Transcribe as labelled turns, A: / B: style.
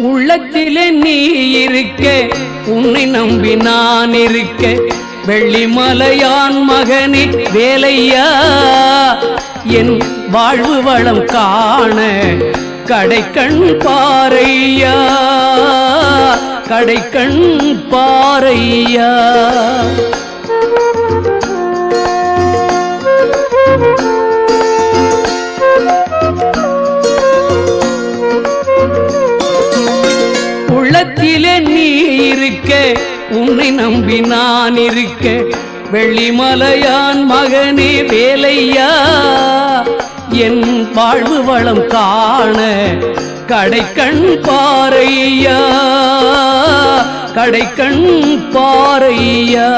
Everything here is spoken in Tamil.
A: உள்ளத்திலே நீ இருக்க, உன்னை நம்பி நான் இருக்க, வெள்ளிமலையான் மகனே வேலையா, என் வாழ்வு வளம் காண கடைக்கண் பாரையா, கடைக்கண் பாரையா. உள்ளத்திலே நீ இருக்க, உன்னை நம்பி நான் இருக்க, வெள்ளிமலையான் மகனே வேலையா, என் வாழ்வு வளம் காண கடைக்கண் பாரையா, கடைக்கண் பாரையா.